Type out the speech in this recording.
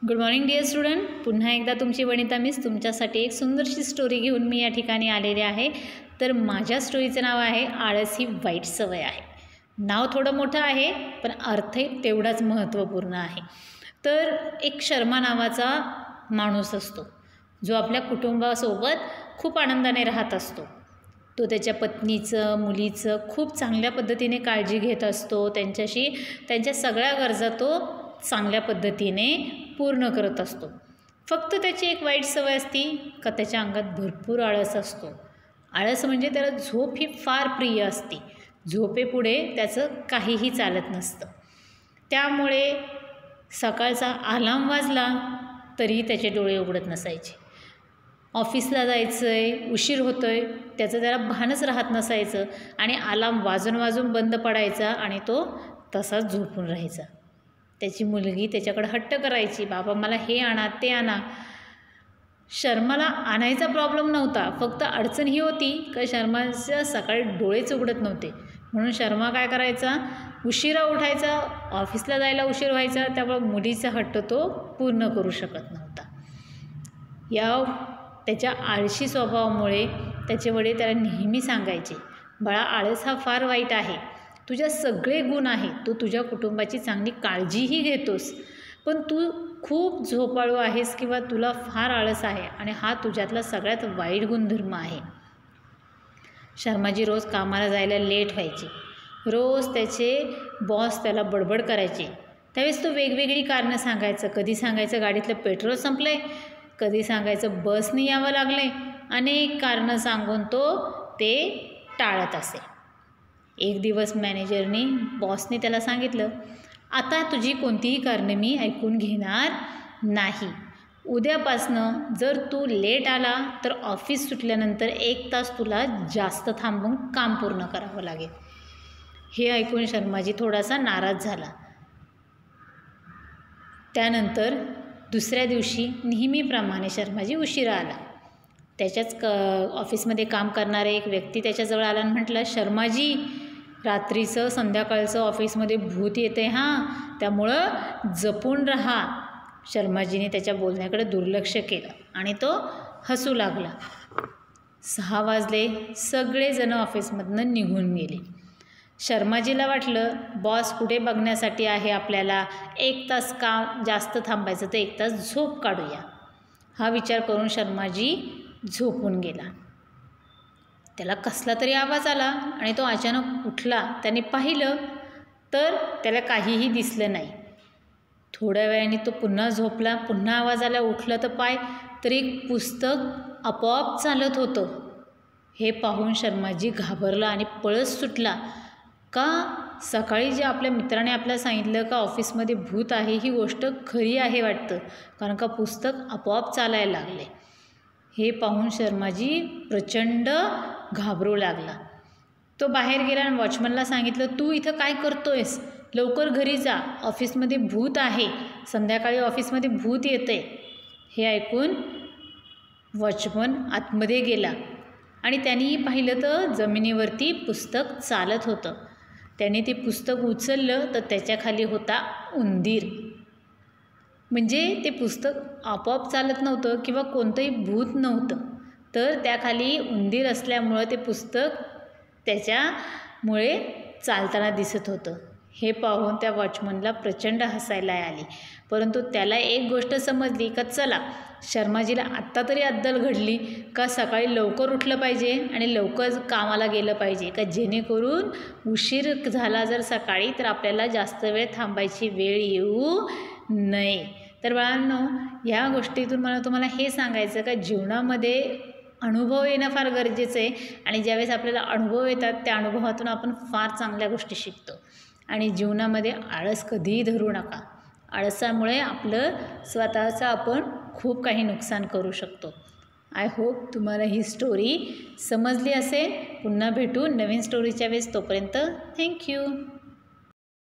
Good morning dear student. पुन्हा एकदा तुमची वनिता मिस तुमच्यासाठी एक सुंदरशी स्टोरी घेऊन मी या ठिकाणी आलेले आहे. तर माझ्या स्टोरीचं नाव आहे आळस ही वाईट सवय आहे. नाव थोडं मोठं आहे पण अर्थही तेवढाच महत्त्वपूर्ण आहे. तर एक शर्मा नावाचा माणूस असतो जो आपल्या कुटुंबासोबत खूप आनंदाने राहत असतो. तो त्याच्या पत्नीचं मुलीचं खूप चांगल्या पद्धतीने काळजी घेत असतो. त्यांच्या सगळ्या गरजा तो चांगल्या पद्धतीने पूर्ण करत असतो. फक्त त्याची एक वाईट सवय असती का त्याच्या अंगात भरपूर आळस असतो. आळस म्हणजे त्याला झोप ही फार प्रिय असते. झोपेपुढे त्याचं काहीही चालत नसतं. त्यामुळे सकाळचा अलार्म वाजला तरी त्याचे डोळे उघडत नसायचे. ऑफिसला जायचं आहे, उशीर होतो आहे, त्याचं त्याला भानच राहत नसायचं आणि अलार्म वाजून वाजून बंद पडायचा आणि तो तसाच झोपून राहायचा. त्याची मुलगी त्याच्याकडे हट्ट करायची, बाबा मला हे आणा ते आणा. शर्माला आणायचा प्रॉब्लेम नव्हता, फक्त अडचण ही होती का शर्माच्या सकाळी डोळेच उघडत नव्हते. म्हणून शर्मा काय करायचा, उशिरा उठायचा, ऑफिसला जायला उशीर व्हायचा. त्यामुळे मुलीचा हट्ट तो पूर्ण करू शकत नव्हता. त्याच्या आळशी स्वभावामुळे त्याचे वडील त्याला नेहमी सांगायचे, बाळा आळस हा फार वाईट आहे. तुझ्या सगळे गुण आहेत, तू तुझ्या कुटुंबाची चांगली काळजीही घेतोस, पण तू खूप झोपाळू आहेस किंवा तुला फार आळस आहे आणि हा तुझ्यातला सगळ्यात वाईट गुणधर्म आहे. शर्माजी रोज कामाला जायला लेट व्हायचे. रोज त्याचे बॉस त्याला बडबड करायचे. त्यावेळेस तो वेगवेगळी कारणं सांगायचं. कधी सांगायचं गाडीतलं पेट्रोल संपलं आहे, कधी सांगायचं बसने यावं लागलं आहे. अनेक कारणं सांगून तो ते टाळत असे. एक दिवस बॉसने त्याला सांगितलं, आता तुझी कोणतीही कारणं मी ऐकून घेणार नाही. उद्यापासनं जर तू लेट आला तर ऑफिस सुटल्यानंतर 1 तास तुला जास्त थांबून काम पूर्ण करावं लागेल. हे ऐकून शर्माजी थोडासा नाराज झाला. त्यानंतर दुसऱ्या दिवशी नेहमीप्रमाणे शर्माजी उशिरा आला. त्याच्याच ऑफिसमध्ये काम करणारे एक व्यक्ती त्याच्याजवळ आला आणि म्हटलं, शर्माजी रात्रीचं संध्याकाळचं ऑफिसमध्ये भूत येते हां, त्यामुळं जपून राहा. शर्माजीने त्याच्या बोलण्याकडे दुर्लक्ष केलं आणि तो हसू लागला. 6 वाजले. सगळेजण ऑफिसमधनं निघून गेले. शर्माजीला वाटलं बॉस कुठे बघण्यासाठी आहे आपल्याला, 1 तास काम जास्त थांबायचं तर 1 तास झोप काढूया. हा विचार करून शर्माजी झोपून गेला. त्याला कसला तरी आवाज आला आणि तो अचानक उठला. त्याने पाहिलं तर त्याला काहीही दिसलं नाही. थोड्या वेळाने तो पुन्हा झोपला. पुन्हा आवाज आला. उठला तर तर एक पुस्तक आपोआप चालत होतं. हे पाहून शर्माजी घाबरला आणि पळत सुटला. का सकाळी जे आपल्या मित्राने आपल्याला सांगितलं का ऑफिसमध्ये भूत आहे ही गोष्ट खरी आहे वाटतं, कारण का पुस्तक आपोआप चालायला लागले. हे पाहून शर्माजी प्रचंड घाबरू लागला. तो बाहेर गेला आणि वॉचमनला सांगितलं, तू इथं काय करतोयस, लवकर घरी जा, ऑफिसमध्ये भूत आहे, संध्याकाळी ऑफिसमध्ये भूत येते. हे ऐकून वॉचमन आतमध्ये गेला आणि त्यांनीही पाहिलं तर जमिनीवरती पुस्तक चालत होतं. त्याने ते पुस्तक उचललं तर त्याच्याखाली होता उंदीर. म्हणजे ते पुस्तक आपोआप चालत नव्हतं किंवा कोणतंही भूत नव्हतं, तर त्याखाली उंदीर असल्यामुळं ते पुस्तक त्याच्यामुळे चालताना दिसत होतं. हे पाहून त्या वॉचमनला प्रचंड हसायला आली. परंतु त्याला एक गोष्ट समजली का चला शर्माजीला आत्ता तरी अद्दल घडली का सकाळी लवकर उठलं पाहिजे आणि लवकर कामाला गेलं पाहिजे, का जेणेकरून उशीर झाला जर सकाळी तर आपल्याला जास्त वेळ थांबायची वेळ येऊ नये. तर बाळांनो, ह्या गोष्टीतून मला तुम्हाला हे सांगायचं का जीवनामध्ये अनुभव येणं फार गरजेचं आहे आणि ज्यावेळेस आपल्याला अनुभव येतात त्या अनुभवातून आपण फार चांगल्या गोष्टी शिकतो. आणि जीवनामध्ये आळस कधीही धरू नका. आळसामुळे आपलं स्वतःचं आपण खूप काही नुकसान करू शकतो. आय होप तुम्हाला ही स्टोरी समजली असेल. पुन्हा भेटू नवीन स्टोरीच्या वेळेस. तोपर्यंत थँक्यू.